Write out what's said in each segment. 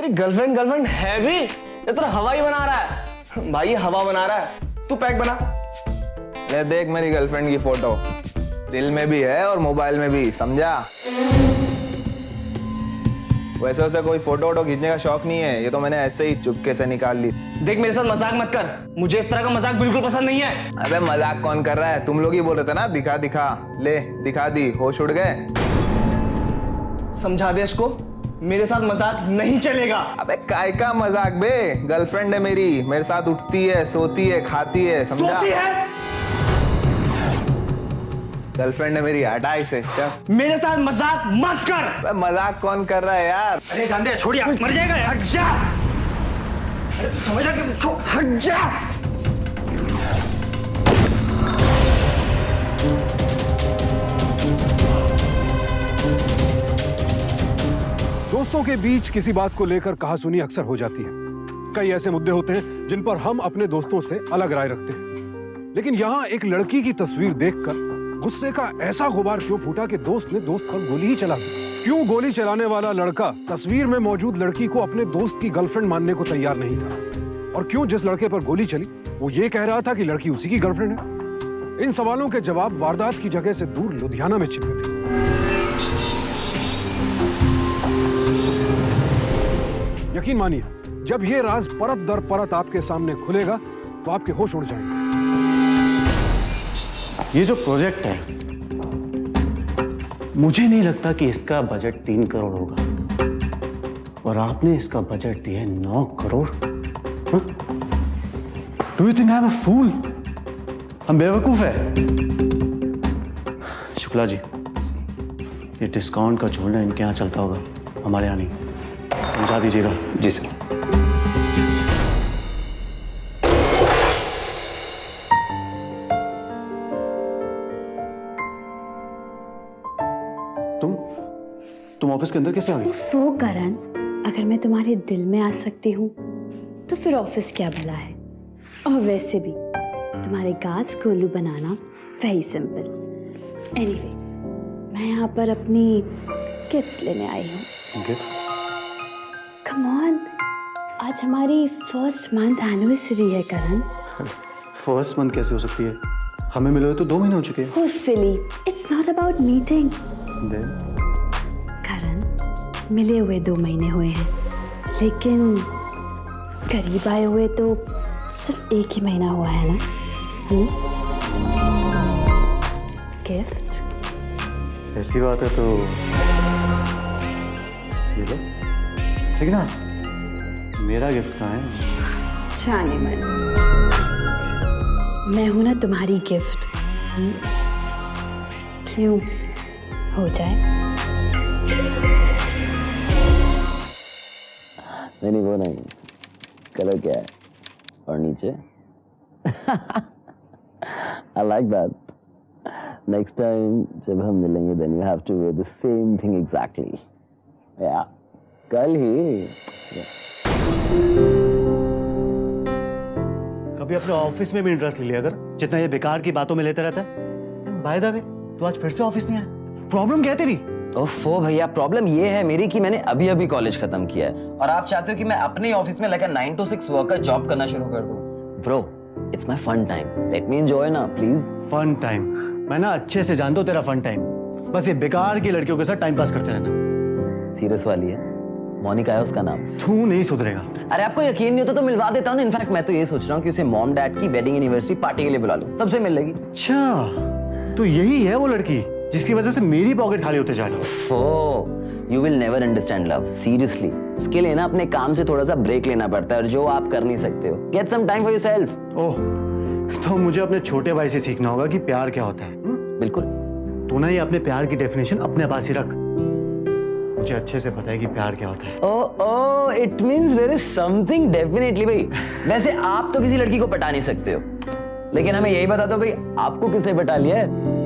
तेरी girlfriend girlfriend है भी, ये तो हवा ही बना रहा है भाई, ये हवा बना रहा है। तू पैक बना। ले देख मेरी गर्लफ्रेंड की फोटो, दिल में भी है और मोबाइल में भी, समझा? वैसे वैसे कोई फोटो वोटो खींचने का शौक नहीं है, ये तो मैंने ऐसे ही चुपके से निकाल ली। देख मेरे साथ मजाक मत कर, मुझे इस तरह का मजाक बिल्कुल पसंद नहीं है। अबे मजाक कौन कर रहा है, तुम लोग ही बोल रहे थे ना दिखा दिखा, ले दिखा दी, होश उड़ गए। समझा दे इसको, मेरे साथ मजाक नहीं चलेगा। अबे काय का मजाक बे, गर्लफ्रेंड है मेरी, मेरे साथ उठती है, सोती है, खाती है, समझा? सोती है? गर्लफ्रेंड है मेरी, हटा इसे। चल मेरे साथ मजाक मत कर। अबे मजाक कौन कर रहा है यार? अरे जान दे, छोड़ यार, मर जाएगा यार। हट जा। अरे तू समझ रहा कि हट जा। दोस्तों के बीच किसी बात को लेकर कहासुनी अक्सर हो जाती है। कई ऐसे मुद्दे होते हैं जिन पर हम अपने दोस्तों से अलग राय रखते हैं, लेकिन यहाँ एक लड़की की तस्वीर देखकर गुस्से का ऐसा गुबार क्यों फूटा कि दोस्त ने दोस्त पर गोली ही चला दी। क्यों गोली चलाने वाला लड़का तस्वीर में मौजूद लड़की को अपने दोस्त की गर्लफ्रेंड मानने को तैयार नहीं था, और क्यों जिस लड़के पर गोली चली वो ये कह रहा था कि लड़की उसी की गर्लफ्रेंड है। इन सवालों के जवाब वारदात की जगह से दूर लुधियाना में छिपे थे। यकीन मानिए, जब ये राज परत दर परत आपके सामने खुलेगा तो आपके होश उड़ जाएंगे। ये जो प्रोजेक्ट है, मुझे नहीं लगता कि इसका बजट 3 करोड़ होगा, और आपने इसका बजट दिया है 9 crore. Do you think I am a fool? हम बेवकूफ है? शुक्ला जी, ये डिस्काउंट का झोलना इनके यहाँ चलता होगा, हमारे यहाँ नहीं। समझा दीजिएगा। जी सर। तुम ऑफिस के अंदर कैसे आ गई? वो करण, अगर मैं तुम्हारे दिल में आ सकती हूँ तो फिर ऑफिस क्या भला है। और वैसे भी तुम्हारे गाज कोलू बनाना वेरी सिंपल। एनीवे, मैं यहाँ पर अपनी गिफ्ट लेने आई हूँ। गिफ्ट? कम ऑन, आज हमारी फर्स्ट मंथ एनिवर्सरी है करण। फर्स्ट मंथ कैसे हो सकती है? हमें मिले हुए तो 2 महीने हो चुके हैं। हो सिली, इट्स नॉट अबाउट मीटिंग। करण, मिले हुए 2 महीने हुए हैं, लेकिन करीब आए हुए तो सिर्फ 1 ही महीना हुआ है ना। गिफ्ट? ऐसी बात है तो ये लो, ठीक ना? मेरा गिफ्ट कहाँ है? जाने मन, मैं हूं ना तुम्हारी गिफ्ट। क्यों, हो जाए? नहीं वो नहीं, कलर क्या है और नीचे? I like that. Next time जब हम मिलेंगे then you have to wear the same thing exactly. Yeah. कल ही। कभी अपने ऑफिस में भी इंटरेस्ट ले लिया अगर, जितना ये बेकार की बातों में लेते रहता है। बाय द वे, तू आज फिर से ऑफिस नहीं आया, प्रॉब्लम क्या है तेरी? ओफो भैया, प्रॉब्लम ये है मेरी कि मैंने अभी अभी कॉलेज खत्म किया है और आप चाहते हो कि मैं अपने ऑफिस में लगा 9 to 6 वर्कर जॉब करना शुरू कर दूं। Bro, it's my fun time, let me enjoy ना प्लीज। Fun time? मैं ना अच्छे से जानता हूँ तेरा फन टाइम बस ये बेकार की लड़कियों के साथ टाइम पास करते रहना। सीरियस वाली है, मोनिका है उसका नाम। तू नहीं सुधरेगा। अरे आपको यकीन नहीं होता तो मिलवा देता हूँ ना। इनफैक्ट मैं तो ये सोच रहा हूँ कि उसे मॉम डैड की वेडिंग एनिवर्सरी पार्टी के लिए बुला लूं, सबसे मिल लेगी। अच्छा, तो यही है वो लड़की जिसकी वजह से मेरी पॉकेट खाली होते जा रही है। Oh, you will never understand love, seriously. उसके लिए ना अपने काम से थोड़ा सा ब्रेक लेना पड़ता है, और जो आप कर नहीं सकते हो। Get some time for yourself. Oh, तो मुझे अपने छोटे भाई से सीखना होगा कि प्यार क्या होता है। बिल्कुल। तू ना ये अपने प्यार की डेफिनेशन अपने पास ही रख, मुझे अच्छे से पता है कि प्यार क्या होता है। Oh, it means there is something definitely भाई। वैसे आप तो किसी लड़की को पटा नहीं सकते हो, लेकिन हमें यही बता दो भाई आपको किसने पटा लिया है।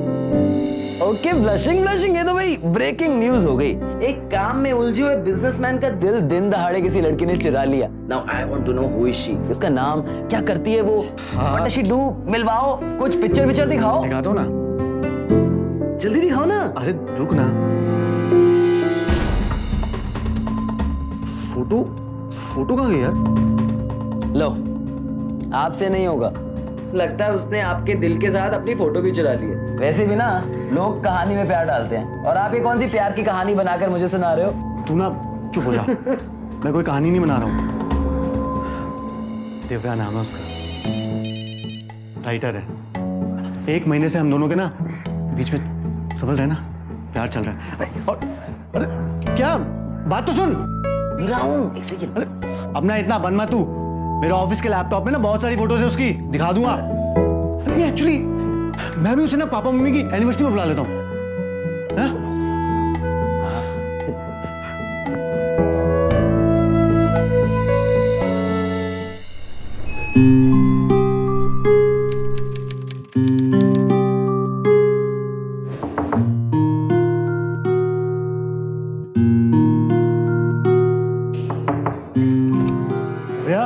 ओके, ब्लशिंग ब्लशिंग, ये तो भाई ब्रेकिंग न्यूज हो गई। एक काम में उलझे हुए बिजनेसमैन का दिल दिन दहाड़े किसी लड़की ने चुरा लिया। Now I want to know who is she, उसका नाम क्या करती है वो, व्हाट डज शी डू। मिलवाओ, कुछ पिक्चर दिखाओ। दिखा दो ना, जल्दी दिखाओ ना। अरे रुक ना। फोटो फोटो कहाँ गई यार? लो, आपसे नहीं होगा। लगता है उसने आपके दिल के साथ अपनी फोटो भी चुरा ली है। वैसे भी ना लोग कहानी में प्यार डालते हैं, और आप ये कौन सी प्यार की कहानी बनाकर मुझे सुना रहे हो? तू ना चुप हो जा। मैं कोई कहानी नहीं बना रहा हूँ। दिव्या नाम है उसका, राइटर है। 1 महीने से हम दोनों के ना बीच में, समझ रहे हैं ना, प्यार चल रहा है। और अरे क्या बात तो सुन। एक सेकंड। अरे अपना इतना बन मत तू। मेरे ऑफिस के लैपटॉप में ना बहुत सारी फोटोज है उसकी, दिखा दूंगा। अरे एक्चुअली मैं भी उसे ना पापा मम्मी की एनिवर्सरी में बुला लेता हूँ। हाँ? भैया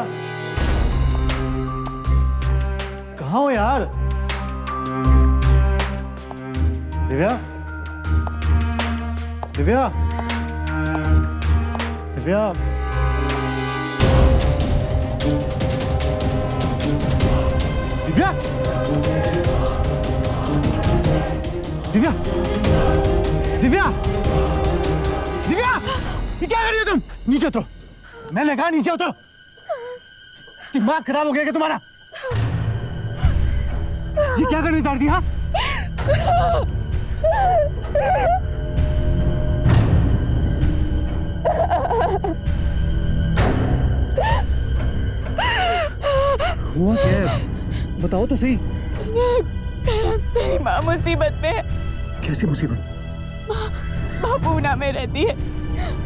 कहाँ हो यार? दिव्या, दिव्या, दिव्या, दिव्या, दिव्या, दिव्या, दिव्या, ये क्या कर रही हो तुम? नीचे उतरो। मैंने कहा नीचे उतरो। दिमाग खराब हो गया क्या तुम्हारा? ये क्या करने चाहती? हाँ, हुआ क्या है? बताओ तो सही। मेरी माँ मुसीबत में है। कैसी मुसीबत? माँ पूना में रहती है।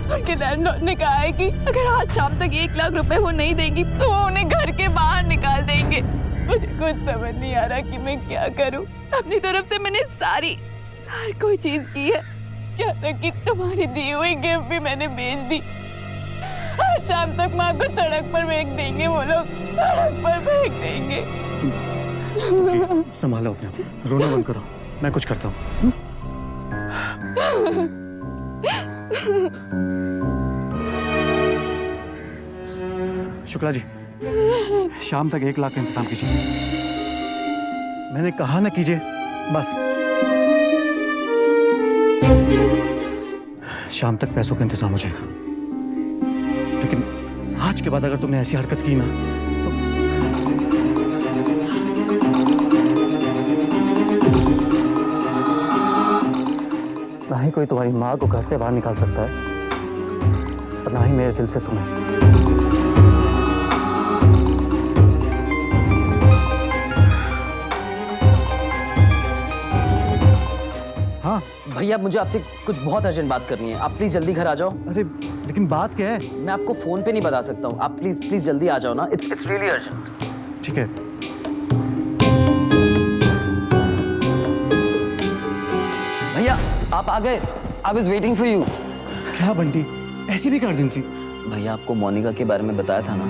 उनके लैंडलॉर्ड ने कहा है कि अगर आज शाम तक 1 लाख रुपए वो नहीं देंगी तो वो उन्हें घर के बाहर निकाल देंगे। मुझे कुछ समझ नहीं आ रहा कि मैं क्या करूं। अपनी तरफ से मैंने हर कोई चीज की है, यहाँ तक कि तुम्हारी दी हुई गिफ्ट भी मैंने बेच दी। आज शाम तक माँ को सड़क पर फेंक देंगे, वो लोग सड़क पर फेंक देंगे। संभालो अपने आप, रोना बंद करो, मैं कुछ करता हूँ। शुक्ला जी, शाम तक 1 लाख का इंतजाम कीजिए। मैंने कहा ना कीजिए, बस। शाम तक पैसों का इंतजाम हो जाएगा। लेकिन आज के बाद अगर तुमने ऐसी हरकत की ना तो ना ही कोई तुम्हारी माँ को घर से बाहर निकाल सकता है और ना ही मेरे दिल से तुम्हें। हाँ भैया, मुझे आपसे कुछ बहुत अर्जेंट बात करनी है। आप प्लीज जल्दी घर आ जाओ। अरे लेकिन बात क्या है? मैं आपको फोन पे नहीं बता सकता हूँ। आप प्लीज जल्दी आ जाओ ना। It's really urgent. ठीक है। भैया आप आ गए। I was waiting for you. क्या बंटी, ऐसी भी इमरजेंसी? भैया आपको मोनिका के बारे में बताया था ना।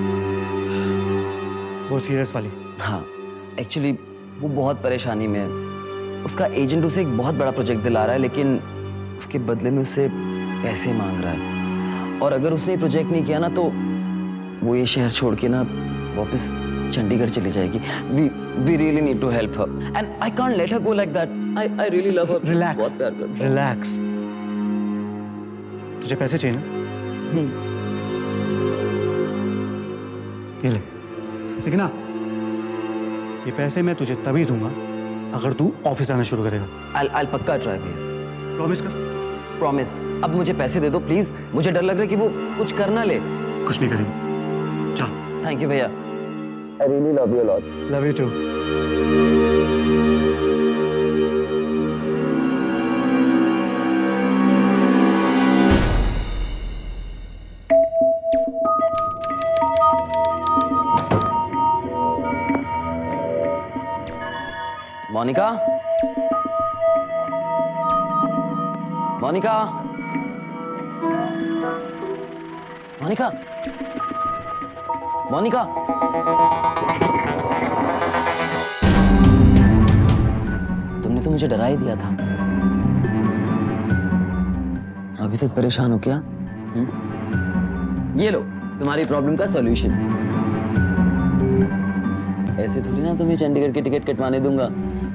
वो सीरियस वाली? हाँ, एक्चुअली वो बहुत परेशानी में है। उसका एजेंट उसे एक बहुत बड़ा प्रोजेक्ट दिला रहा है, लेकिन उसके बदले में उससे पैसे मांग रहा है। और अगर उसने प्रोजेक्ट नहीं किया ना तो वो ये शहर छोड़ के ना वापस चंडीगढ़ चली जाएगी। We really need to help her and I can't let her go like that. I really love her. Relax, बहुत प्यार करता हूँ। रिलैक्स। तुझे पैसे चाहिए ना? ये ले। लेकिन ना, ये पैसे मैं तुझे तभी दूंगा अगर तू ऑफिस आना शुरू करेगा। I'll पक्का ट्राई भैया। प्रॉमिस कर। प्रॉमिस। अब मुझे पैसे दे दो प्लीज। मुझे डर लग रहा है कि वो कुछ कर ना ले। कुछ नहीं करेंगे। चल। थैंक यू भैया। I really love you a lot. Love you too. Monica, Monica, Monica, Monica. तुमने तो मुझे डरा ही दिया था। अभी तक परेशान हो क्या? ये लो, तुम्हारी प्रॉब्लम का सॉल्यूशन। ऐसे थोड़ी ना तुम्हें चंडीगढ़ की टिकट कटवाने दूंगा।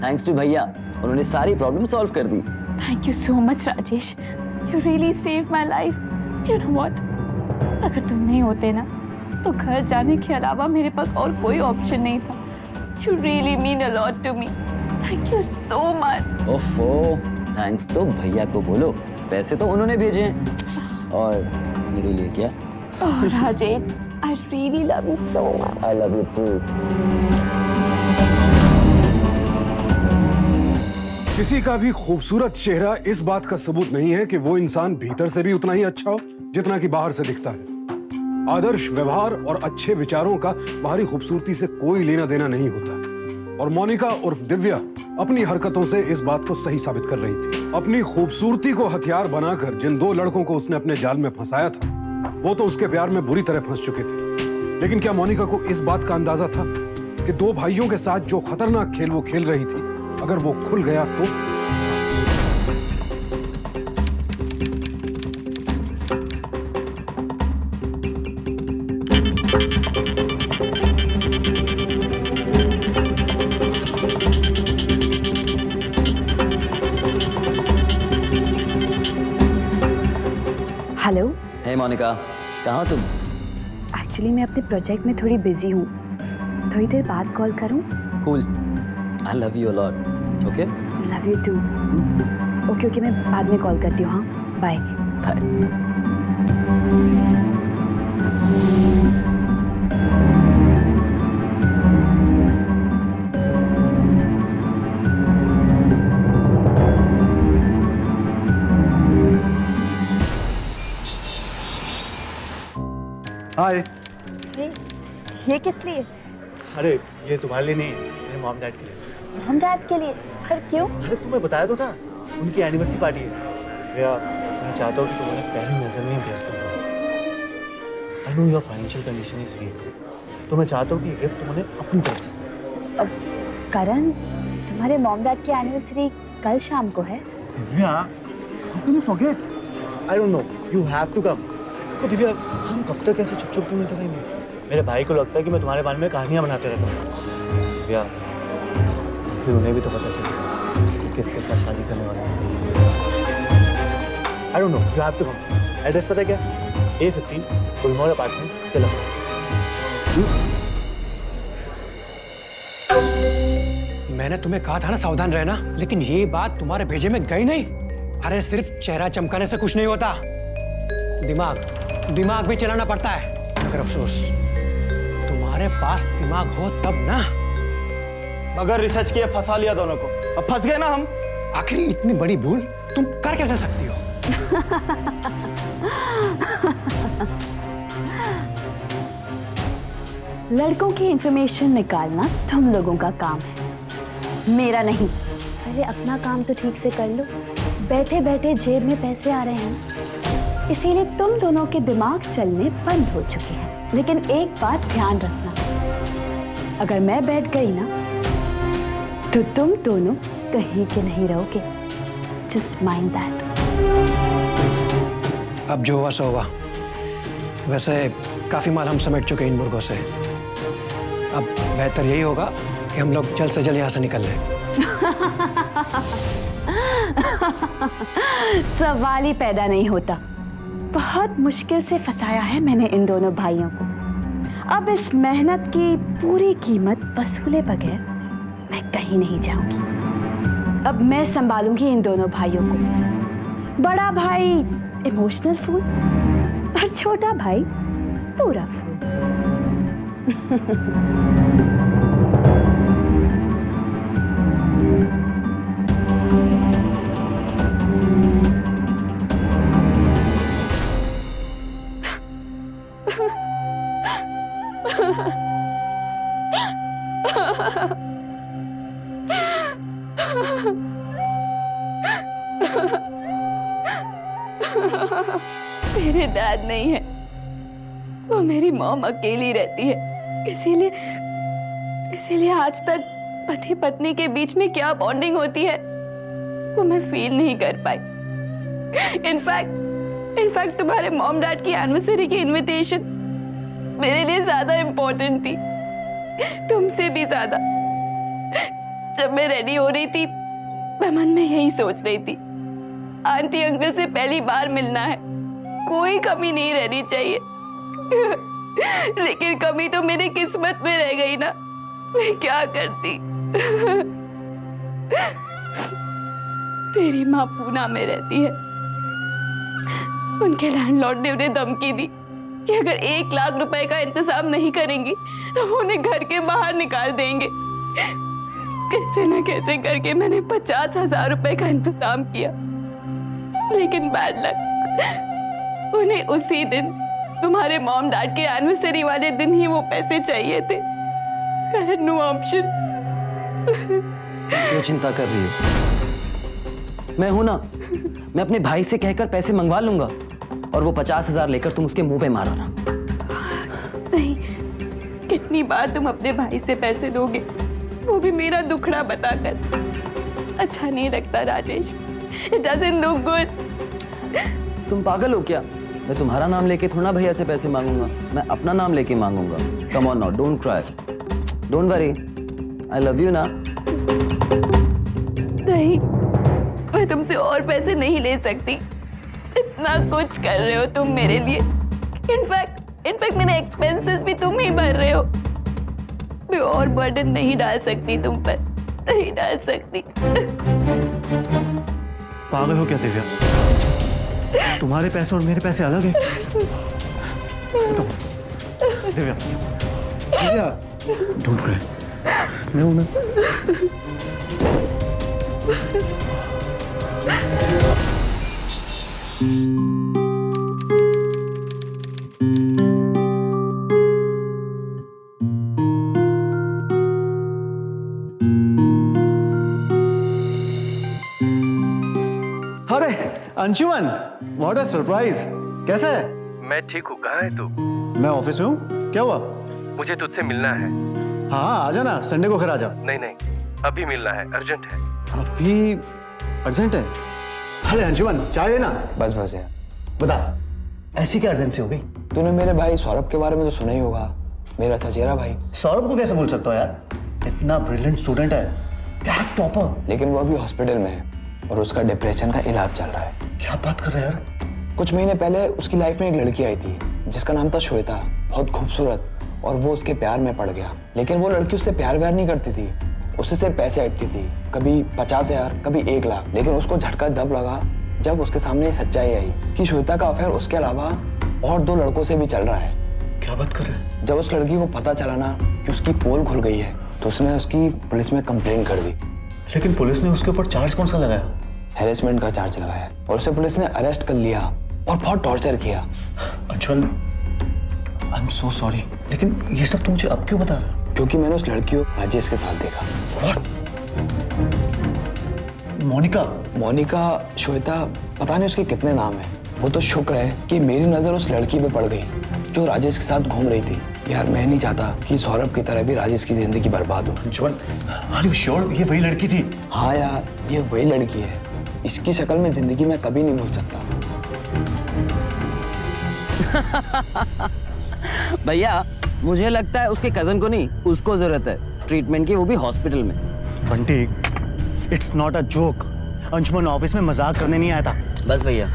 थैंक्स टू भैया, उन्होंने सारी प्रॉब्लम सॉल्व कर दी। Thank you so much Rajesh, you really save my life. You know what, अगर तुम नहीं होते ना तो घर जाने के अलावा मेरे पास और कोई ऑप्शन नहीं था। You really mean a lot to me. Thank you so much. ओफो, थैंक्स तो भैया को बोलो, पैसे तो उन्होंने भेजे हैं। और मेरे लिए क्या? Oh Rajesh, I really love you so much. I love you too. किसी का भी खूबसूरत चेहरा इस बात का सबूत नहीं है कि वो इंसान भीतर से भी उतना ही अच्छा हो जितना कि बाहर से दिखता है। आदर्श व्यवहार और अच्छे विचारों का बाहरी खूबसूरती से कोई लेना देना नहीं होता। और मोनिका उर्फ दिव्या अपनी हरकतों से इस बात को सही साबित कर रही थी। अपनी खूबसूरती को हथियार बनाकर जिन दो लड़कों को उसने अपने जाल में फंसाया था, वो तो उसके प्यार में बुरी तरह फंस चुके थे। लेकिन क्या मोनिका को इस बात का अंदाजा था कि दो भाइयों के साथ जो खतरनाक खेल वो खेल रही थी, अगर वो खुल गया तो? हेलो। हे मोनिका, कहाँ हो तुम? एक्चुअली मैं अपने प्रोजेक्ट में थोड़ी बिजी हूँ, थोड़ी देर बाद कॉल करूँ? Cool, I love you a lot. Okay, love you too. Okay okay, मैं बाद में कॉल करती हूँ। हाँ, बाय बाय। हाय। ये किस लिए? अरे ये तुम्हारे लिए नहीं, मेरे मॉम डैड के लिए। हम डैड के लिए? पर क्यों? अरे तुम्हें बताया तो था, उनकी एनिवर्सरी पार्टी है। भैया मैं चाहता हूँ कि तुम उन्हें पहली नजर में इम्प्रेस कर दो। I know your financial condition is weak, तो मैं चाहता हूँ कि ये गिफ्ट तुम उन्हें अपनी तरफ से दो। अब करण, तुम्हारे मॉम डैड की एनिवर्सरी कल शाम को है। Divya, how can you forget? I don't know, you have to come. तो दिव्या, हम कब तक ऐसे चुप-चुप के मिलते रहेंगे? मेरे भाई को लगता है कि मैं तुम्हारे बारे में कहानियां बनाते रहता हूँ। दिव्या, फिर उन्हें भी तो पता चलेगा कि किसके साथ शादी करने वाला है। I don't know, you have to come. Address पता है क्या? A15 गुलमोहर अपार्टमेंट्स, तिलक। मैंने तुम्हें कहा था ना सावधान रहना, लेकिन ये बात तुम्हारे भेजे में गई नहीं। अरे सिर्फ चेहरा चमकाने से कुछ नहीं होता, दिमाग भी चलाना पड़ता है। मगर अफसोस तुम्हारे पास दिमाग हो तब ना। अगर रिसर्च किया फंसा लिया दोनों को, अब फंस गए ना हम। आखिर इतनी बड़ी भूल तुम कर कैसे सकती हो? लड़कों की इंफॉर्मेशन निकालना तुम लोगों का काम है, मेरा नहीं। पहले अपना काम तो ठीक से कर लो। बैठे बैठे जेब में पैसे आ रहे हैं, इसीलिए तुम दोनों के दिमाग चलने बंद हो चुके हैं। लेकिन एक बात ध्यान रखना, अगर मैं बैठ गई ना तो तुम दोनों कहीं के नहीं रहोगे। Just mind that. अब जो हुआ सो हुआ। वैसे काफी माल हम समेट चुके इन मुर्गों से। अब बेहतर यही होगा कि हम लोग जल्द से जल्द यहाँ से निकल लें। सवाल ही पैदा नहीं होता। बहुत मुश्किल से फंसाया है मैंने इन दोनों भाइयों को। अब इस मेहनत की पूरी कीमत वसूले बगैर मैं कहीं नहीं जाऊंगी। अब मैं संभालूंगी इन दोनों भाइयों को। बड़ा भाई इमोशनल फूल और छोटा भाई पूरा फूल। मेरे डैड नहीं है, वो मेरी मॉम अकेली रहती है। इसीलिए आज तक पति पत्नी के बीच में क्या बॉन्डिंग होती है वो मैं फील नहीं कर पाई। इनफैक्ट तुम्हारे मॉम डैड की एनिवर्सरी की इनविटेशन मेरे लिए ज्यादा इम्पोर्टेंट थी, तुमसे भी ज्यादा। जब मैं रेडी हो रही थी, मैं मन में यही सोच रही थी, आंटी अंकल से पहली बार मिलना है, कोई कमी नहीं रहनी चाहिए। लेकिन कमी तो मेरी किस्मत में रह गई ना, मैं क्या करती। मेरी माँ पूना में रहती है, उनके लैंडलॉर्ड ने उन्हें धमकी दी कि अगर 1 लाख रुपए का इंतजाम नहीं करेंगी तो वो उन्हें घर के बाहर निकाल देंगे। कैसे न कैसे करके मैंने 50,000 रुपए का इंतजाम किया, लेकिन बैड लक, उन्हें उसी दिन, तुम्हारे मॉम डैड के एनिवर्सरी वाले दिन ही वो पैसे चाहिए थे। I had no option। क्यों चिंता कर रही हो? मैं हूं ना, मैं अपने भाई से कहकर पैसे मंगवा लूंगा और वो 50,000 लेकर तुम उसके मुंह पे मारना। नहीं, कितनी बार तुम अपने भाई से पैसे दोगे, वो भी मेरा दुखड़ा बताकर। अच्छा नहीं लगता Rajesh, it doesn't look good। तुम पागल हो क्या? मैं तुम्हारा नाम लेके थोड़ा भैया से पैसे मांगूंगा, मैं अपना नाम लेके मांगूंगा। Come on now, don't cry, don't worry, I love you ना। नहीं, मैं तुमसे और पैसे नहीं ले सकती। इतना कुछ कर रहे हो तुम मेरे लिए। इनफैक्ट मेरे एक्सपेंसेस भी तुम ही भर रहे हो। मैं और बर्डन नहीं डाल सकती तुम पर, नहीं डाल सकती। पागल हो क्या दिव्या? तुम्हारे पैसे और मेरे पैसे अलग हैं। दिव्या, दिव्या, डोंट क्राई, मैं हूं ना। अरे अंशुमन, व्हाट अ सरप्राइज! कैसा है? मैं ठीक हूँ, कहाँ है तू? मैं ऑफिस में हूँ। क्या हुआ? मुझे तुझसे मिलना है। हाँ, आ जाना, संडे को घर आ जा। नहीं, अभी मिलना है, अर्जेंट है। अभी अर्जेंट है? अरे अंशुमन, चाय लेना। बस यार, बता, ऐसी क्या अर्जेंसी हो गई? तूने मेरे भाई सौरभ के बारे में तो सुना ही होगा, मेरा चचेरा भाई। सौरभ को कैसे भूल सकता हो यार? इतना ब्रिलियंट स्टूडेंट है, क्या टॉपर। लेकिन वो अभी हॉस्पिटल में है और उसका डिप्रेशन का इलाज चल रहा है। क्या बात कर रहे हैं यार? कुछ महीने पहले उसकी लाइफ में एक लड़की आई थी जिसका नाम था श्वेता, बहुत खूबसूरत, और वो उसके प्यार में पड़ गया। लेकिन वो लड़की उससे प्यार व्यार नहीं करती थी, उससे सिर्फ पैसे अटती थी, कभी 50,000, कभी 1 लाख। लेकिन उसको झटका तब लगा जब उसके सामने ये सच्चाई आई कि श्वेता का अफेयर उसके अलावा और 2 लड़कों से भी चल रहा है। क्या बात कर रहे हैं? जब उस लड़की को पता चला ना कि उसकी पोल खुल गई है, तो उसने उसकी पुलिस में कंप्लेंट कर दी। लेकिन पुलिस ने उसके ऊपर चार्ज कौन सा लगाया? हैरेसमेंट का चार्ज लगाया और उसे पुलिस ने अरेस्ट कर लिया और बहुत टॉर्चर किया। Anshul, I am so sorry, लेकिन ये सब तुम मुझे अब क्यों बता रहे हो? क्योंकि मैंने उस लड़की को राजेश के साथ देखा। What? मोनिका, श्वेता, पता नहीं उसके कितने नाम है। वो तो शुक्र है कि मेरी नजर उस लड़की पे पड़ गई जो राजेश के साथ घूम रही थी। यार, मैं नहीं चाहता कि सौरभ की तरह भी राजेश की जिंदगी बर्बाद हो। अंशुल, आर यू श्योर ये वही लड़की थी? हाँ यार, ये वही लड़की है। इसकी शक्ल में जिंदगी में कभी नहीं भूल सकता। भैया, मुझे लगता है उसके कजन को नहीं, उसको जरूरत है ट्रीटमेंट की, वो भी हॉस्पिटल में। Bunty, it's not a joke. Anshuman office में मजाक करने नहीं आया था। बस भैया,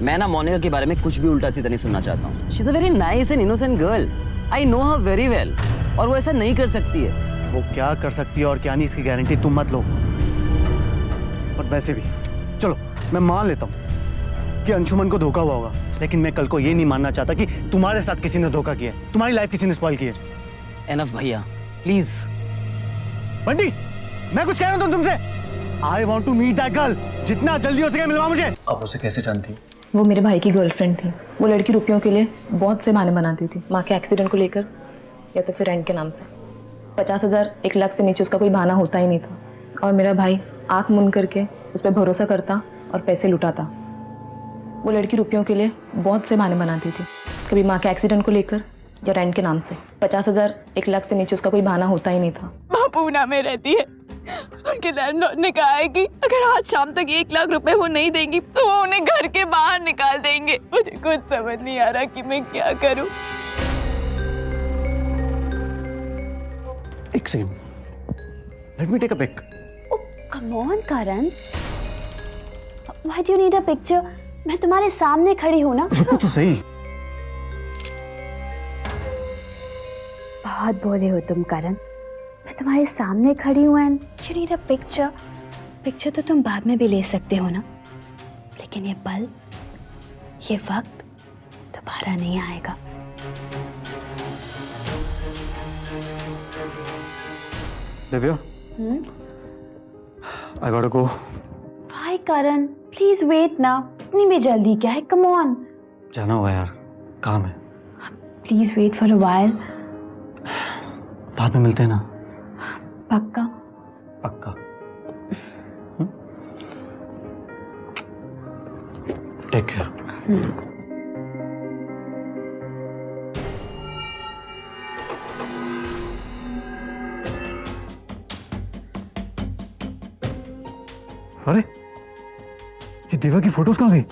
मैं ना मोनिका के बारे में कुछ भी उल्टा सीधा नहीं सुनना चाहता हूँ। She is a very nice and innocent girl, I know her very well, और वो ऐसा नहीं कर सकती है। वो क्या कर सकती है और क्या नहीं, इसकी गारंटी तुम मत लो। और वैसे भी चलो, मैं मान लेता हूँ कि अंशुमन को धोखा हुआ होगा, लेकिन मैं कल को ये नहीं मानना चाहता कि तुम्हारे साथ किसी ने धोखा किया, तुम्हारी लाइफ किसी ने स्पॉइल की है। एनफ भैया, प्लीज। बंटी, मैं कुछ कह रहा हूँ तुमसे। I want to meet that girl, जितना जल्दी हो सके मिलवा मुझे। आप उसे कैसे जानती? वो मेरे भाई की गर्लफ्रेंड थी। वो लड़की रुपयों के लिए बहुत से बहाने बनाती थी, माँ के एक्सीडेंट को लेकर या तो फिर रेंट के नाम से। 50,000, 1 लाख से नीचे उसका कोई बहाना होता ही नहीं था। और मेरा भाई आंख मूंद करके उस पर भरोसा करता और पैसे लुटाता। वो लड़की रुपयों के लिए बहुत से बहाने बनाती थी, कभी माँ के एक्सीडेंट को लेकर या रेंट के नाम से। 50,000, 1 लाख से नीचे उसका कोई बहाना होता ही नहीं था। माँ पूना में रहती है, उनके लैंडलॉर्ड ने कहा है कि अगर आज शाम तक 1 लाख रुपए वो नहीं देंगी तो वो उन्हें घर के बाहर निकाल देंगे। मुझे कुछ समझ नहीं आ रहा कि मैं क्या करूं। एक second, let me take a pic. Oh, come on, Karan. Why do you need a picture? मैं तुम्हारे सामने खड़ी हूँ ना। रुको तो सही। बहुत बोले हो तुम करण, मैं तुम्हारे सामने खड़ी हूँ and you need a picture. Picture तो तुम बाद में भी ले सकते हो ना, लेकिन ये पल, ये वक्त दोबारा नहीं आएगा। Divya, I gotta go. Why Karan, please wait ना, इतनी भी जल्दी क्या है, कम ऑन। जाना होगा यार, काम है। Please wait for a while. बाद में मिलते हैं ना? पक्का? पक्का। Take care. अरे, ये दिव्या की फोटोज कहाँ गई?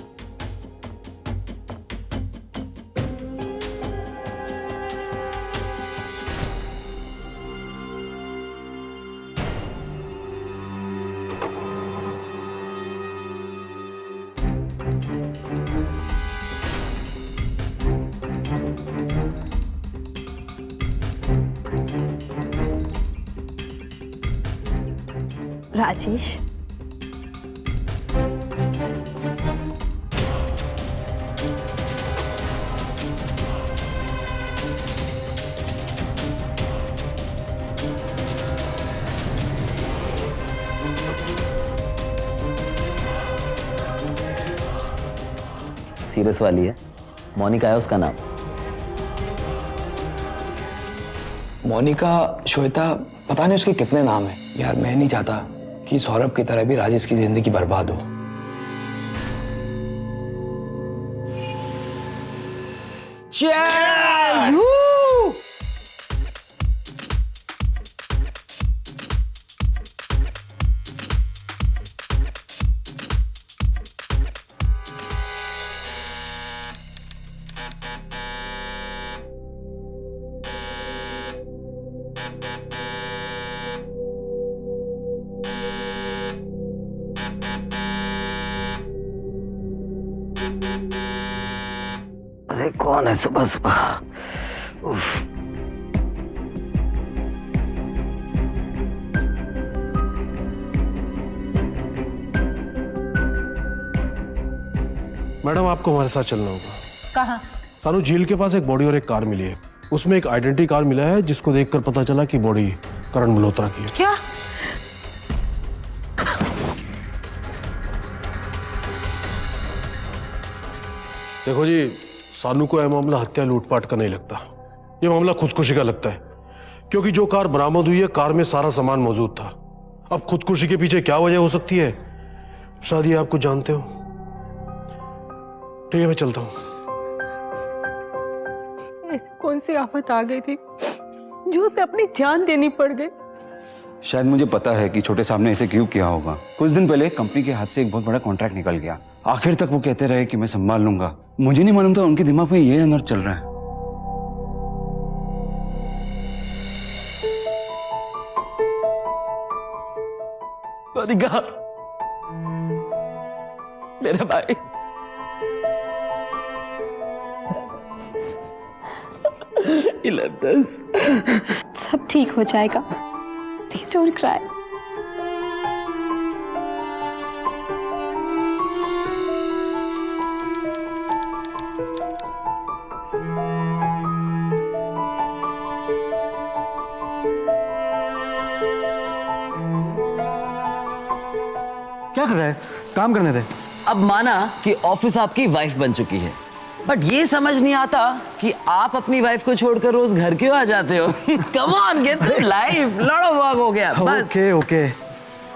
राजेश, सीरियस वाली है, मोनिका है उसका नाम। मोनिका, श्वेता, पता नहीं उसके कितने नाम हैं। यार मैं नहीं चाहता कि सौरभ की तरह भी राजेश की जिंदगी बर्बाद हो। अरे कौन है सुबह सुबह? उफ। मैडम, आपको हमारे साथ चलना होगा। कहाँ? सानू झील के पास एक बॉडी और एक कार मिली है। उसमें एक आइडेंटिटी कार्ड मिला है जिसको देखकर पता चला कि बॉडी करण मल्होत्रा की है। क्या? देखो जी, सानू को यह मामला हत्या लूटपाट का नहीं लगता, यह मामला खुदकुशी का लगता है, क्योंकि जो कार बरामद हुई है, कार में सारा सामान मौजूद था। अब खुदकुशी के पीछे क्या वजह हो सकती है, शायद ये आप कुछ जानते हो। ठीक है, मैं चलता हूँ। ऐसी कौन सी आफत आ गई थी जो उसे अपनी जान देनी पड़ गई? शायद मुझे पता है कि छोटे साहब ने इसे क्यों किया होगा। कुछ दिन पहले कंपनी के हाथ से एक बहुत बड़ा कॉन्ट्रैक्ट निकल गया। आखिर तक वो कहते रहे कि मैं संभाल लूंगा। मुझे नहीं मालूम था उनके दिमाग में ये अंदर चल रहा है। मोनिका, मेरा भाई। सब ठीक हो जाएगा, प्लीज डोंट क्राई। क्या कर रहा है? काम करने दे। अब माना कि ऑफिस आपकी वाइफ बन चुकी है, बट ये समझ नहीं आता कि आप अपनी वाइफ को छोड़कर रोज घर क्यों आ जाते हो? Come on, get the life. Lot of work हो गया बस। Okay okay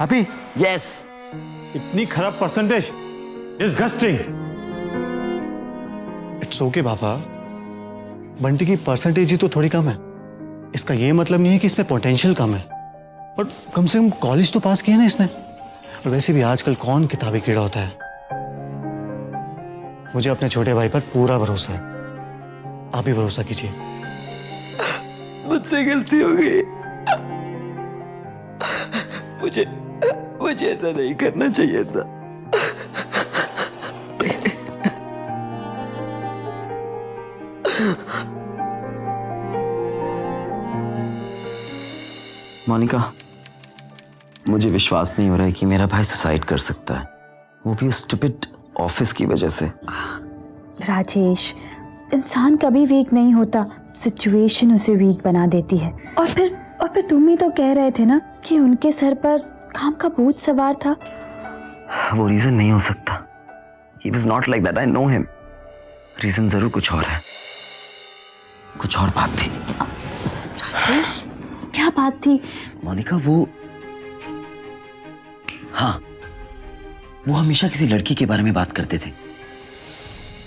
happy. यस। इतनी खराब परसेंटेज, डिसगस्टिंग। इट्स ओके पापा, बंटी की परसेंटेज ही तो थोड़ी कम है। इसका ये मतलब नहीं है कि इसमें पोटेंशियल कम है, बट कम से कम कॉलेज तो पास किया ना इसने। और वैसे भी आजकल कौन किताबी कीड़ा होता है। मुझे अपने छोटे भाई पर पूरा भरोसा है, आप भी भरोसा कीजिए। मुझसे गलती हो गई। मुझे ऐसा नहीं करना चाहिए था। मोनिका, मुझे विश्वास नहीं हो रहा है कि मेरा भाई सुसाइड कर सकता है, वो भी स्टूपिड ऑफिस की वजह से। राजेश, इंसान कभी वीक नहीं होता, सिचुएशन उसे वीक बना देती है। और फिर तुम ही तो कह रहे थे ना कि उनके सर पर काम का बोझ सवार था। वो रीजन नहीं हो सकता। He was not like that. I know him. Reason जरूर कुछ और है, कुछ और बात थी। राजेश, क्या बात थी? मोनिका, वो हमेशा किसी लड़की के बारे में बात करते थे।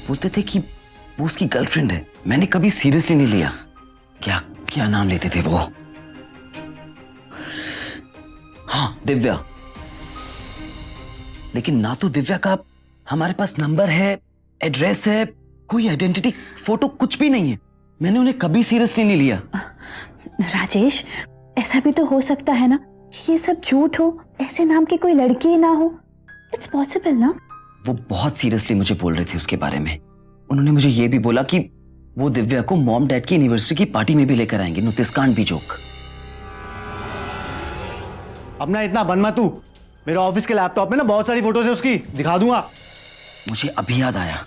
बोलते थे कि वो उसकी गर्लफ्रेंड है। मैंने कभी सीरियसली नहीं लिया। क्या नाम लेते थे वो? हाँ, दिव्या। लेकिन ना तो दिव्या का हमारे पास नंबर है, एड्रेस है, कोई आइडेंटिटी फोटो कुछ भी नहीं है। मैंने उन्हें कभी सीरियसली नहीं लिया। राजेश, ऐसा भी तो हो सकता है ना कि ये सब झूठ हो, ऐसे नाम की कोई लड़की ही ना हो। इट्स पॉसिबल ना? वो बहुत सीरियसली मुझे बोल रहे थे उसके बारे में। उन्होंने मुझे ये भी बोला कि वो दिव्या को मॉम डैड की एनिवर्सरी की पार्टी में भी लेकर आएंगे। No, this can't be joke. अब ना इतना बन मत तू। मेरे ऑफिस के लैपटॉप में ना बहुत सारी फोटोज है उसकी, दिखा दूंगा। मुझे अभी याद आया,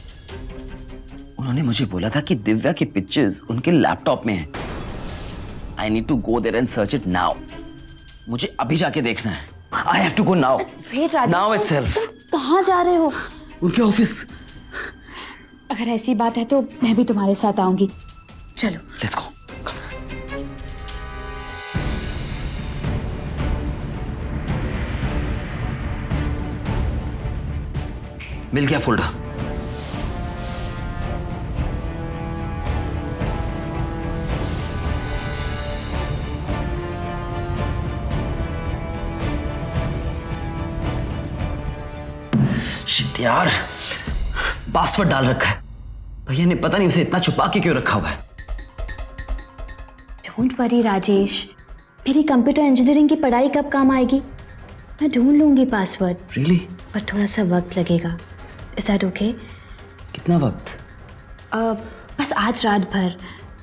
उन्होंने मुझे बोला था कि दिव्या के पिक्चर्स उनके लैपटॉप में हैं। I need to go there and search it now. मुझे अभी जाके देखना है। I have to go now, now itself. कहाँ जा रहे हो? उनके ऑफिस। अगर ऐसी बात है तो मैं भी तुम्हारे साथ आऊंगी। चलो, लेट्स गो। मिल गया फोल्डर। शिट यार, पासवर्ड डाल रखा है। भैया ने पता नहीं उसे इतना छुपा के क्यों रखा हुआ है। डोंट वरी राजेश, मेरी कंप्यूटर इंजीनियरिंग की पढ़ाई कब काम आएगी? मैं ढूंढ लूंगी पासवर्ड। रियली? पर थोड़ा सा वक्त लगेगा। Is that okay? कितना वक्त? बस आज रात भर।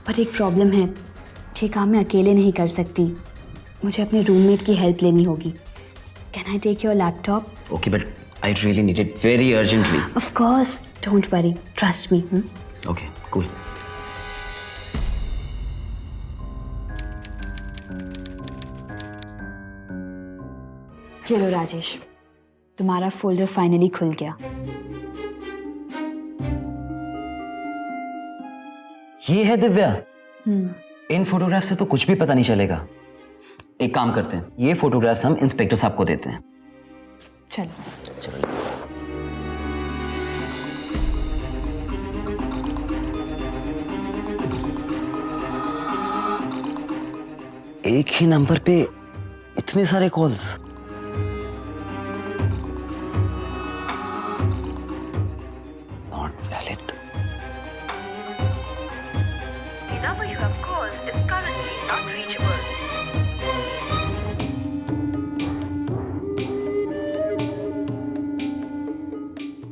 पर एक प्रॉब्लम है, ये काम मैं अकेले नहीं कर सकती। मुझे अपने रूममेट की हेल्प लेनी होगी। Can I take your laptop? Okay, but I really need it very urgently. Of course, don't worry, trust me. Okay, cool. चलो राजेश, तुम्हारा फोल्डर फाइनली खुल गया। ये है दिव्या। इन फोटोग्राफ से तो कुछ भी पता नहीं चलेगा। एक काम करते हैं, ये फोटोग्राफ्स हम इंस्पेक्टर साहब को देते हैं। चलो चलो। एक ही नंबर पे इतने सारे calls. Not valid. The number you have called is currently not reachable.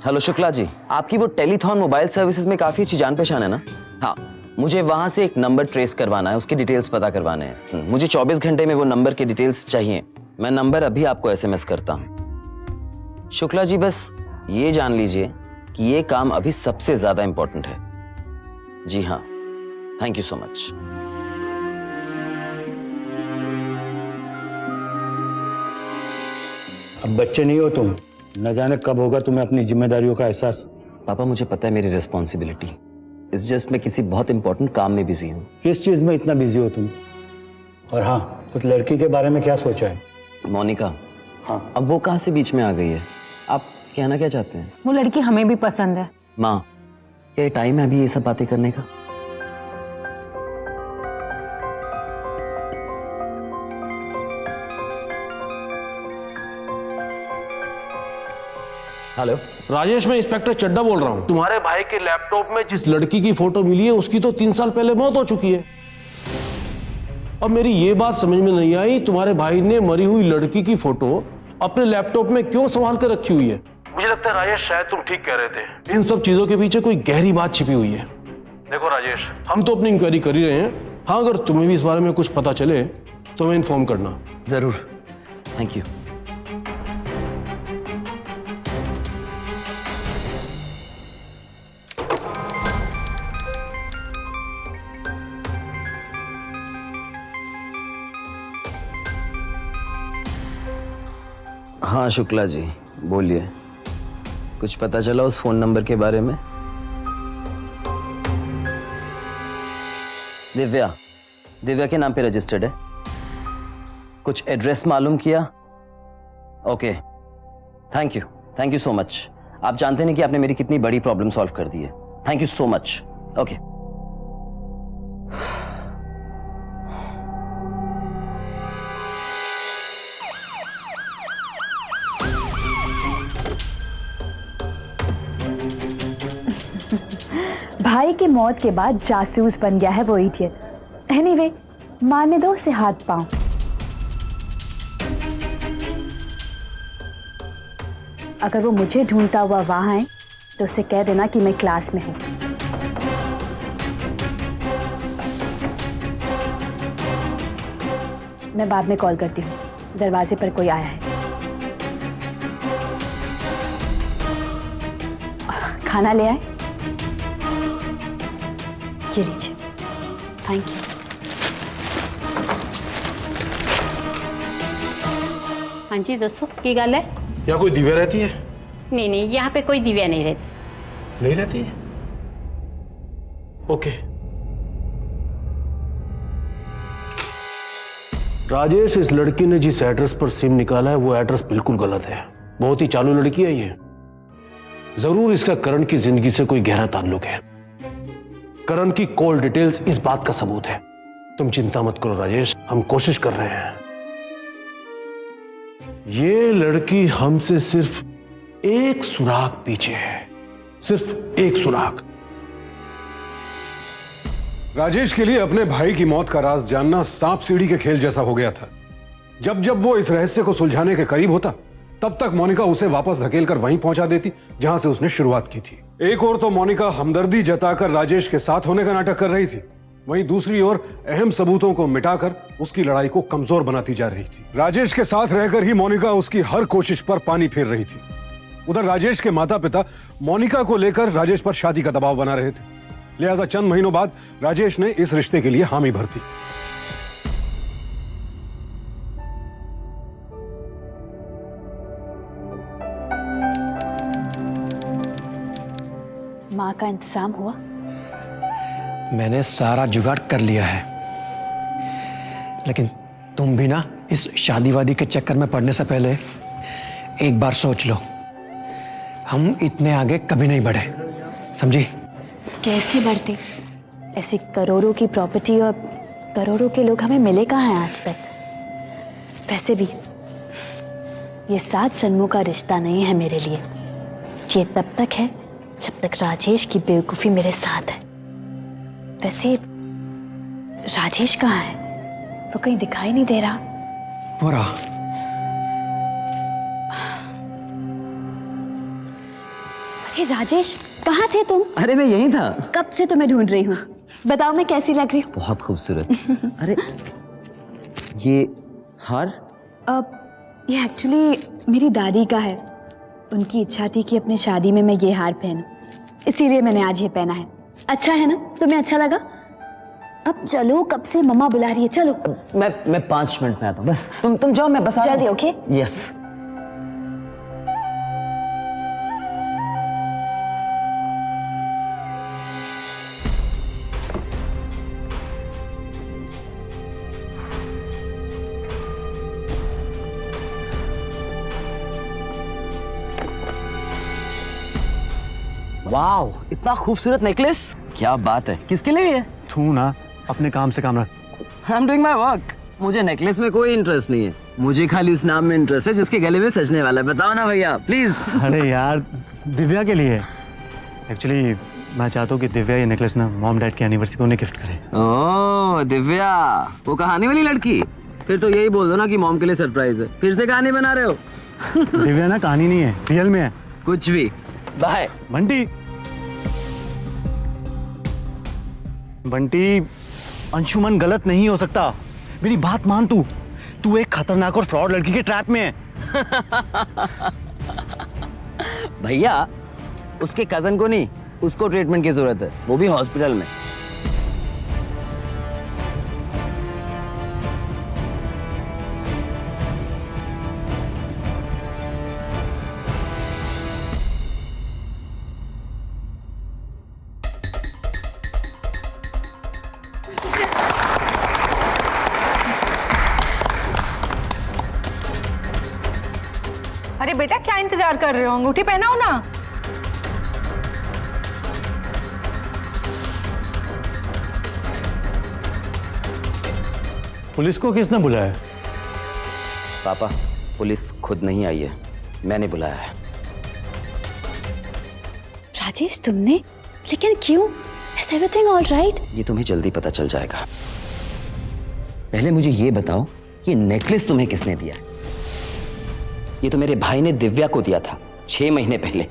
Hello Shukla ji, आपकी वो टेलीथॉन मोबाइल सर्विसेज में काफी अच्छी जान पहचान है ना? हाँ, मुझे वहां से एक नंबर ट्रेस करवाना है, उसकी डिटेल्स पता करवाने हैं। मुझे 24 घंटे में वो नंबर के डिटेल्स चाहिए। मैं नंबर अभी आपको एसएमएस करता हूं। शुक्ला जी, बस ये जान लीजिए कि ये काम अभी सबसे ज्यादा इंपॉर्टेंट है। जी हाँ, थैंक यू सो मच। अब बच्चे नहीं हो तुम, न जाने कब होगा तुम्हें अपनी जिम्मेदारियों का एहसास। पापा, मुझे पता है मेरी रिस्पॉन्सिबिलिटी। इट्स जस्ट मैं किसी बहुत इंपॉर्टेंट काम में बिजी हूँ। किस चीज में इतना बिजी हो तुम? और हाँ, उस लड़की के बारे में क्या सोचा है? मोनिका। हाँ। अब वो कहाँ से बीच में आ गई है? आप कहना क्या चाहते हैं? वो लड़की हमें भी पसंद है। माँ, क्या ये टाइम है अभी ये सब बातें करने का? हेलो राजेश, मैं इंस्पेक्टर चड्डा बोल रहा हूँ। तुम्हारे भाई के लैपटॉप में जिस लड़की की फोटो मिली है उसकी तो 3 साल पहले मौत हो चुकी है। अब मेरी ये बात समझ में नहीं आई, तुम्हारे भाई ने मरी हुई लड़की की फोटो अपने लैपटॉप में क्यों संभाल कर रखी हुई है? मुझे लगता है राजेश, शायद तुम ठीक कह रहे थे, इन सब चीजों के पीछे कोई गहरी बात छिपी हुई है। देखो राजेश, हम तो अपनी इंक्वायरी कर ही रहे हैं। हाँ, अगर तुम्हें भी इस बारे में कुछ पता चले तो हमें इन्फॉर्म करना। जरूर, थैंक यू। हाँ शुक्ला जी, बोलिए, कुछ पता चला उस फोन नंबर के बारे में? दिव्या के नाम पे रजिस्टर्ड है। कुछ एड्रेस मालूम किया? Okay, thank you so much. आप जानते नहीं कि आपने मेरी कितनी बड़ी प्रॉब्लम सॉल्व कर दी है। Thank you so much. Okay. भाई की मौत के बाद जासूस बन गया है वो इडियट। एनीवे, मारने दो उसे हाथ पांव। अगर वो मुझे ढूंढता हुआ वहां है तो उसे कह देना कि मैं क्लास में हूं। मैं बाद में कॉल करती हूँ। दरवाजे पर कोई आया है। खाना ले आए? ये लीजिए। Thank you. हाँ जी, दसो की गल है? यहाँ कोई दिव्या रहती है? नहीं, यहाँ पे कोई दिव्या नहीं रहती। नहीं रहती है? ओके। राजेश, इस लड़की ने जिस एड्रेस पर सिम निकाला है वो एड्रेस बिल्कुल गलत है। बहुत ही चालू लड़की है ये। जरूर इसका करण की जिंदगी से कोई गहरा ताल्लुक है। करण की कॉल डिटेल्स इस बात का सबूत है। तुम चिंता मत करो राजेश, हम कोशिश कर रहे हैं। ये लड़की हमसे सिर्फ एक सुराग पीछे है, सिर्फ एक सुराग। राजेश के लिए अपने भाई की मौत का राज जानना सांप सीढ़ी के खेल जैसा हो गया था। जब जब वो इस रहस्य को सुलझाने के करीब होता, तब तक मोनिका उसे वापस धकेलकर वहीं पहुंचा देती जहां से उसने शुरुआत की थी। एक ओर तो मोनिका हमदर्दी जताकर राजेश के साथ होने का नाटक कर रही थी, वहीं दूसरी ओर अहम सबूतों को मिटाकर उसकी लड़ाई को कमजोर बनाती जा रही थी। राजेश के साथ रहकर ही मोनिका उसकी हर कोशिश पर पानी फेर रही थी। उधर राजेश के माता पिता मोनिका को लेकर राजेश पर शादी का दबाव बना रहे थे। लिहाजा चंद महीनों बाद राजेश ने इस रिश्ते के लिए हामी भर दी। माँ का इंतजाम हुआ? मैंने सारा जुगाड़ कर लिया है, लेकिन तुम भी ना इस शादी वादी के चक्कर में पड़ने से पहले एक बार सोच लो। हम इतने आगे कभी नहीं बढ़े, समझी? कैसे बढ़ते? ऐसी करोड़ों की प्रॉपर्टी और करोड़ों के लोग हमें मिले कहाँ हैं आज तक? वैसे भी ये 7 जन्मों का रिश्ता नहीं है मेरे लिए। ये तब तक है जब तक राजेश की बेवकूफी मेरे साथ है। वैसे राजेश कहाँ है? वो कहीं दिखाई नहीं दे रहा। वो रहा। अरे राजेश, कहाँ थे तुम? अरे मैं यहीं था। कब से तुम्हें ढूंढ रही हूँ। बताओ मैं कैसी लग रही हूँ? बहुत खूबसूरत। अरे ये हार? ये एक्चुअली मेरी दादी का है। उनकी इच्छा थी कि अपनी शादी में मैं ये हार पहनूं, इसीलिए मैंने आज ये पहना है। अच्छा है ना? तुम्हें अच्छा लगा? अब चलो, कब से मम्मा बुला रही है। चलो। मैं 5 मिनट में आता हूँ। बस तुम जाओ, मैं बस आ रहा हूँ। जल्दी। ओके? यस। वाओ, इतना खूबसूरत नेकलेस। क्या बात है। किसके लिए है? तू ना अपने काम से काम रख। I am doing my work. मुझे नेकलेस में कोई इंटरेस्ट नहीं है। मुझे खाली उस नाम में इंटरेस्ट है जिसके गले में सजने वाला है। बताओ ना भैया, प्लीज। अरे यार, दिव्या के लिए। एक्चुअली मैं चाहता हूँ कि दिव्या ये नेकलेस ना मॉम डैड की एनिवर्सरी को उन्हें गिफ्ट करे। ओह दिव्या, वो कहानी वाली लड़की। फिर तो यही बोल दो ना कि मॉम के लिए सरप्राइज है। फिर से कहानी बना रहे हो? दिव्या ना कहानी नहीं है, रियल में है। कुछ भी। बाय बंटी। बंटी, अंशुमन गलत नहीं हो सकता, मेरी बात मान। तू एक खतरनाक और फ्रॉड लड़की के ट्रैप में है। भैया, उसके कजन को नहीं, उसको ट्रीटमेंट की जरूरत है, वो भी हॉस्पिटल में। अरे बेटा, क्या इंतजार कर रहे हो? अंगूठी पहनाओ ना। पुलिस को किसने बुलाया? पापा, पुलिस खुद नहीं आई है, मैंने बुलाया है। राजेश, तुमने? लेकिन क्यों? Is everything all right? ये तुम्हें जल्दी पता चल जाएगा। पहले मुझे ये बताओ, ये नेकलेस तुम्हें किसने दिया? ये तो मेरे भाई ने दिव्या को दिया था 6 महीने पहले।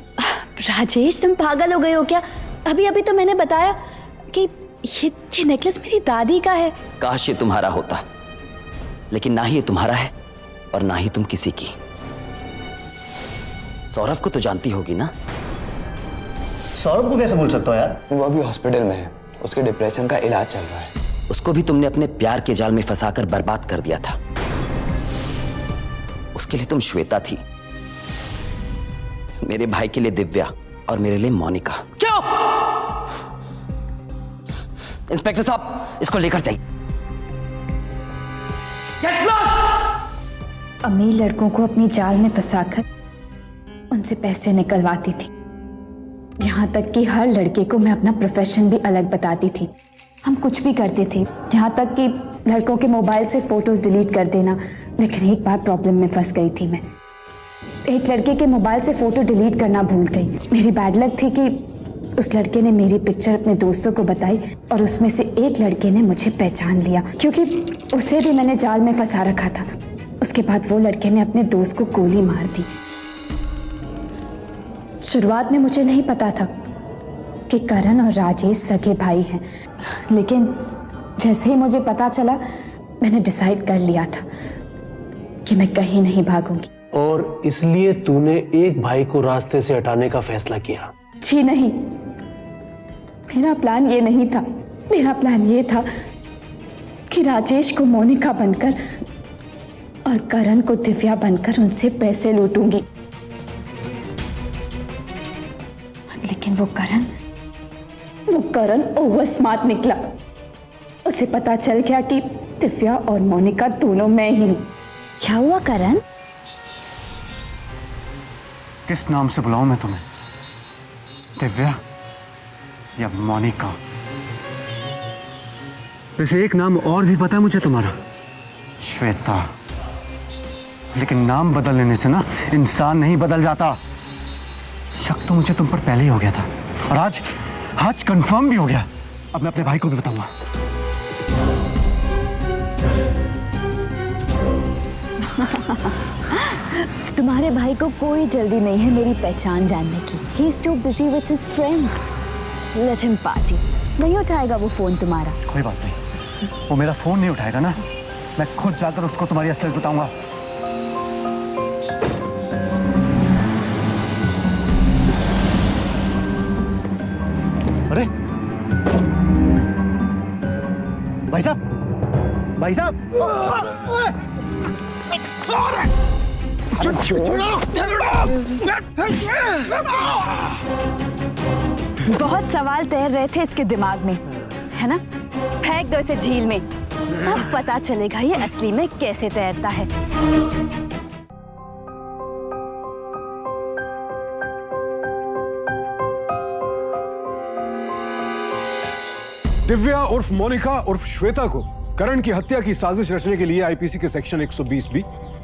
राजेश, तुम पागल हो गए हो क्या? अभी अभी तो मैंने बताया कि ये नेकलेस मेरी दादी का है। काश ये तुम्हारा होता, लेकिन ना ही ये तुम्हारा है और ना ही तुम किसी की। सौरभ को तो जानती होगी ना? सौरभ को कैसे भूल सकता हो यार? वो अभी हॉस्पिटल में है, उसके डिप्रेशन का इलाज चल रहा है। उसको भी तुमने अपने प्यार के जाल में फंसाकर बर्बाद कर दिया था। उसके लिए तुम श्वेता थी, मेरे भाई के लिए दिव्या और मेरे लिए मोनिका। क्यों? इंस्पेक्टर साहब, इसको लेकर जाइए। अमीर लड़कों को अपनी जाल में फंसाकर उनसे पैसे निकलवाती थी। यहाँ तक कि हर लड़के को मैं अपना प्रोफेशन भी अलग बताती थी। हम कुछ भी करते थे, यहाँ तक कि लड़कों के मोबाइल से फोटोज डिलीट कर देना। लेकिन एक बार प्रॉब्लम में फंस गई थी मैं। एक लड़के के मोबाइल से फोटो डिलीट करना भूल गई। मेरी बैड लक थी कि उस लड़के ने मेरी पिक्चर अपने दोस्तों को बताई और उसमें से एक लड़के ने मुझे पहचान लिया, क्योंकि उसे भी मैंने जाल में फंसा रखा था। उसके बाद वो लड़के ने अपने दोस्त को गोली मार दी। शुरुआत में मुझे नहीं पता था कि करण और राजेश सगे भाई हैं, लेकिन जैसे ही मुझे पता चला, मैंने डिसाइड कर लिया था कि मैं कहीं नहीं भागूंगी। और इसलिए तूने एक भाई को रास्ते से हटाने का फैसला किया? जी नहीं, मेरा प्लान ये नहीं था। मेरा प्लान ये था कि राजेश को मोनिका बनकर और करण को दिव्या बनकर उनसे पैसे लूटूंगी। लेकिन वो करण ओवर स्मार्ट निकला। उसे पता चल गया कि दिव्या और मोनिका दोनों मैं ही हूं। क्या हुआ करण? किस नाम से बुलाऊं मैं तुम्हें? दिव्या या मोनिका? वैसे एक नाम और भी पता है मुझे तुम्हारा, श्वेता। लेकिन नाम बदल लेने से ना इंसान नहीं बदल जाता। शक तो मुझे तुम पर पहले ही हो गया था और आज कंफर्म भी हो गया। अब मैं अपने भाई को भी बताऊंगा। तुम्हारे भाई को कोई जल्दी नहीं है मेरी पहचान जानने की। He is too busy with his friends. Let him party. नहीं उठाएगा वो फोन तुम्हारा। कोई बात नहीं, वो मेरा फोन नहीं उठाएगा ना, मैं खुद जाकर उसको तुम्हारी असलियत बताऊंगा। अरे भाई साहब, भाई साहब, बहुत सवाल तैर रहे थे इसके दिमाग में, है ना? फेंक दो इसे झील में, तब पता चलेगा ये असली में कैसे तैरता है। दिव्या उर्फ मोनिका उर्फ श्वेता को करण की हत्या की साजिश रचने के लिए आईपीसी के सेक्शन 120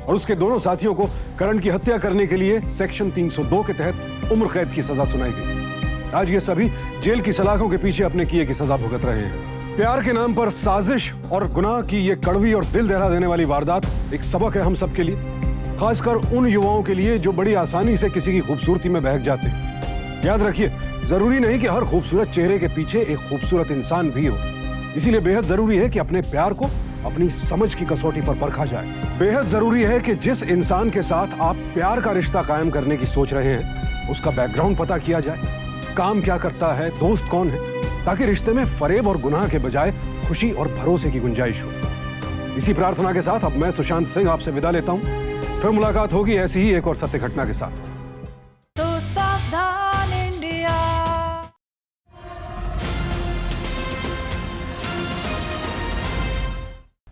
और उसके दोनों साथियों को करण की हत्या करने के लिए सेक्शन 302 के तहत उम्र कैद की सजा सुनाई गई। आज ये सभी जेल की सलाखों के पीछे अपने किए की सजा भुगत रहे हैं। प्यार के नाम पर साजिश और गुनाह की ये कड़वी और दिल दहला देने वाली वारदात एक सबक है हम सब के लिए, खासकर उन युवाओं के लिए जो बड़ी आसानी से किसी की खूबसूरती में बहक जाते हैं। याद रखिए, जरूरी नहीं कि हर खूबसूरत चेहरे के पीछे एक खूबसूरत इंसान भी हो। इसीलिए बेहद जरूरी है कि अपने प्यार को अपनी समझ की कसौटी पर परखा जाए। बेहद जरूरी है कि जिस इंसान के साथ आप प्यार का रिश्ता कायम करने की सोच रहे हैं उसका बैकग्राउंड पता किया जाए, काम क्या करता है, दोस्त कौन है, ताकि रिश्ते में फरेब और गुनाह के बजाय खुशी और भरोसे की गुंजाइश हो। इसी प्रार्थना के साथ अब मैं सुशांत सिंह आपसे विदा लेता हूं। फिर मुलाकात होगी ऐसी ही एक और सत्य घटना के साथ।